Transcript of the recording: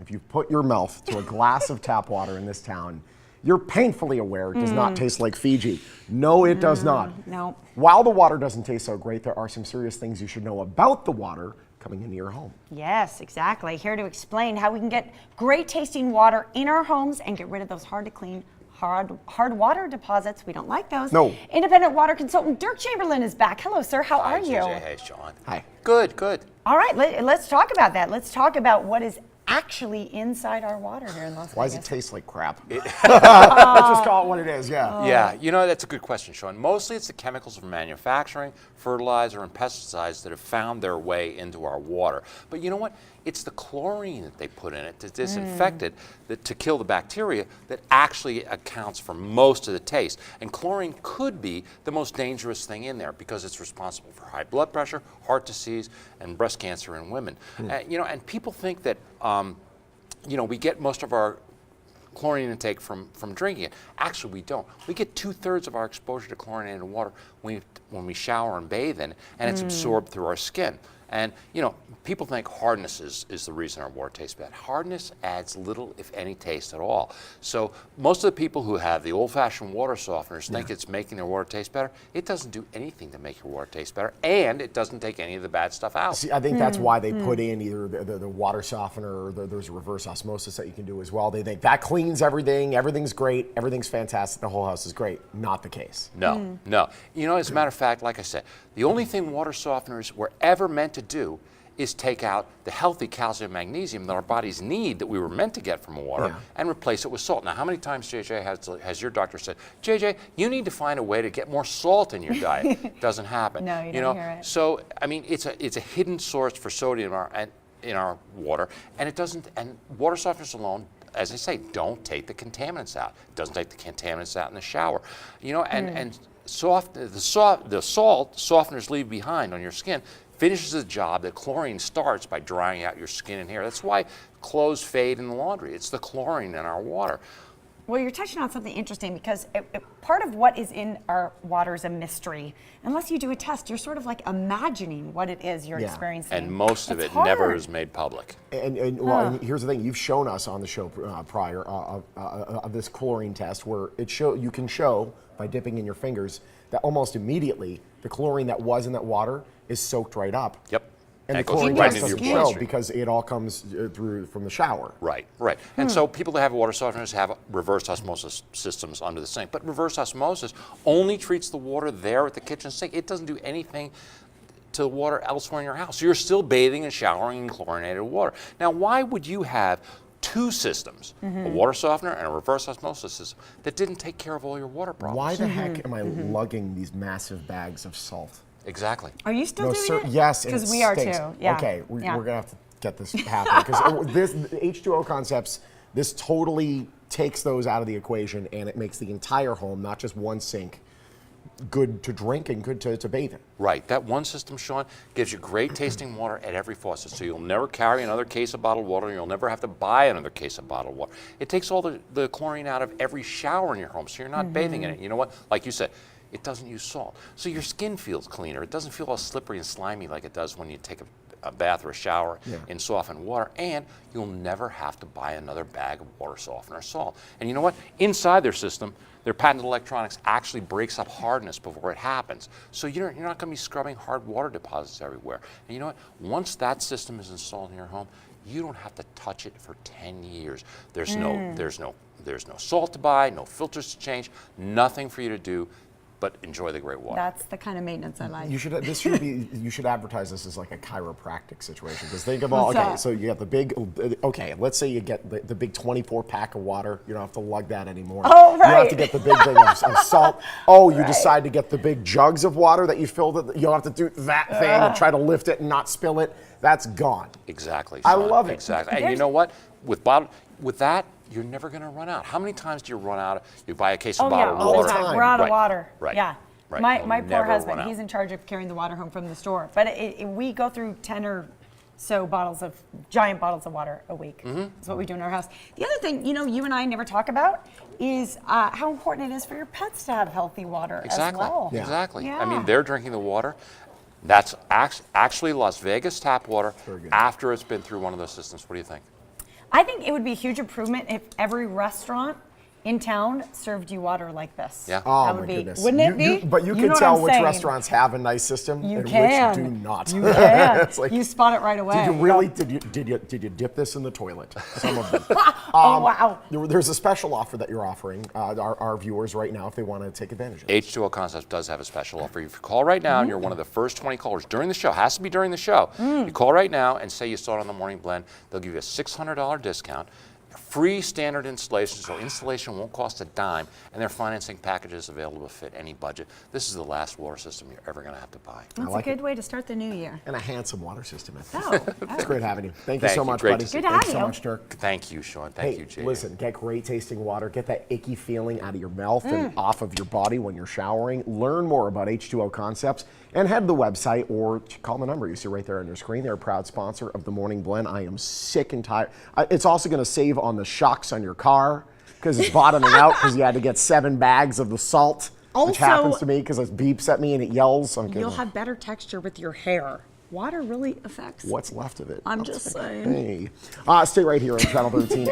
if you put your mouth to a glass of tap water in this town, you're painfully aware it does not taste like Fiji. No, it does not. No. While the water doesn't taste so great, there are some serious things you should know about the water coming into your home. Yes, exactly. Here to explain how we can get great tasting water in our homes and get rid of those hard to clean, hard water deposits. We don't like those. No. Independent water consultant Dirk Chamberlain is back. Hello, sir. How are you? JJ. Hey, Sean. Hi. Good, good. All right, let's talk about that. Let's talk about what is actually inside our water here in Las Vegas. Why does it taste like crap? Let's just call it what it is, yeah. Yeah, you know, that's a good question, Sean. Mostly it's the chemicals from manufacturing, fertilizer, and pesticides that have found their way into our water. But you know what? It's the chlorine that they put in it to disinfect it, to kill the bacteria, that actually accounts for most of the taste. And chlorine could be the most dangerous thing in there because it's responsible for high blood pressure, heart disease, and breast cancer in women. You know, and people think that, you know, we get most of our chlorine intake from drinking it. Actually, we don't. We get 2/3 of our exposure to chlorinated water when we shower and bathe in it, and it's absorbed through our skin. And, you know, people think hardness is the reason our water tastes bad. Hardness adds little, if any, taste at all. So most of the people who have the old-fashioned water softeners think it's making their water taste better. It doesn't do anything to make your water taste better, and it doesn't take any of the bad stuff out. See, I think that's why they put in either the water softener or there's a reverse osmosis that you can do as well. They think that cleans everything, everything's great, everything's fantastic, the whole house is great. Not the case. No, no. You know, as a matter of fact, like I said, the only thing water softeners were ever meant to do is take out the healthy calcium and magnesium that our bodies need, that we were meant to get from water, and replace it with salt. Now, how many times, JJ, has your doctor said, JJ, you need to find a way to get more salt in your diet? Doesn't happen. No, you don't hear it. So, I mean, it's a hidden source for sodium in our water, and it doesn't. And water softeners alone, as I say, don't take the contaminants out. It doesn't take the contaminants out in the shower. You know, and the salt softeners leave behind on your skin finishes the job that chlorine starts by drying out your skin and hair. That's why clothes fade in the laundry. It's the chlorine in our water. Well, you're touching on something interesting because part of what is in our water is a mystery. Unless you do a test, you're sort of like imagining what it is you're experiencing. And most of It's it never hard. is made public. And here's the thing: you've shown us on the show prior of this chlorine test, where you can show by dipping in your fingers that almost immediately the chlorine that was in that water is soaked right up. Yep. And the it goes chlorine right test into your doesn't show bloodstream. because it all comes through from the shower. Right, right. And so people that have water softeners have reverse osmosis systems under the sink. But reverse osmosis only treats the water there at the kitchen sink. It doesn't do anything to the water elsewhere in your house. So you're still bathing and showering in chlorinated water. Now, why would you have two systems, a water softener and a reverse osmosis system, that didn't take care of all your water problems? Why the heck am I lugging these massive bags of salt? Exactly. Are you still doing it? Yes, because we are stinks. too. Yeah. Okay, we're Yeah. gonna have to get this happening because this H2O concepts. This totally takes those out of the equation, and it makes the entire home, not just one sink, good to drink and good to bathe in. Right. That one system, Sean, gives you great tasting water at every faucet. So you'll never carry another case of bottled water, and you'll never have to buy another case of bottled water. It takes all the chlorine out of every shower in your home, so you're not bathing in it. You know what? Like you said, it doesn't use salt. So your skin feels cleaner. It doesn't feel all slippery and slimy like it does when you take a bath or a shower in softened water, and you'll never have to buy another bag of water softener salt. And you know what? Inside their system, their patented electronics actually breaks up hardness before it happens. So you're not going to be scrubbing hard water deposits everywhere. And you know what? Once that system is installed in your home, you don't have to touch it for 10 years. There's no salt to buy, no filters to change, nothing for you to do but enjoy the great water. That's the kind of maintenance I like. You should advertise this as like a chiropractic situation. Because think of all, okay, so you got the big, let's say you get the big 24 pack of water. You don't have to lug that anymore. Oh, right. You don't have to get the big thing of salt. Oh, you decide to get the big jugs of water that you filled it. You don't have to do that thing and try to lift it and not spill it. That's gone. Exactly. I Sean. love it. Exactly. And you know what? With that, you're never going to run out. How many times do you run out? You buy a case of bottled all water. the time. We're out of Right. water. Right. Yeah. Right. My You'll poor never husband, run out. he's in charge of carrying the water home from the store. But we go through 10 or so giant bottles of water a week. That's what we do in our house. The other thing, you and I never talk about is how important it is for your pets to have healthy water as well. Exactly. Yeah. I mean, they're drinking the water. That's actually Las Vegas tap water after it's been through one of those systems. What do you think? I think it would be a huge improvement if every restaurant in town served you water like this. Yeah. Oh That my would be, goodness. wouldn't it be? But you know can what tell I'm which saying. restaurants have a nice system You and can. which do not. You can. It's like, you spot it right away. did you really? Did you dip this in the toilet? Some of them. Oh, wow. There's a special offer that you're offering our viewers right now if they want to take advantage of it. H2O Concepts does have a special offer. If you call right now and you're one of the first 20 callers during the show, has to be during the show. You call right now and say you saw it on the Morning Blend, they'll give you a $600 discount. Free standard installation, so installation won't cost a dime, and their financing packages available to fit any budget. This is the last water system you're ever going to have to buy. That's like a good way to start the new year. And a handsome water system. Oh, It's great having you. Thank you Thank so you. much, Great buddy. to see you. Good to Thanks have so you. much, Dirk. Thank you, Sean. Thank you, JD. Listen, get great tasting water. Get that icky feeling out of your mouth and off of your body when you're showering. Learn more about H2O Concepts and head to the website or call the number you see right there on your screen. They're a proud sponsor of the Morning Blend. I am sick and tired. It's also going to save on the shocks on your car because it's bottoming out because you had to get 7 bags of the salt, which Also- happens to me because it beeps at me and it yells. I'm You'll kidding. have better texture with your hair. Water really affects. What's left of it? I'm just saying. Hey. Stay right here on Channel 13.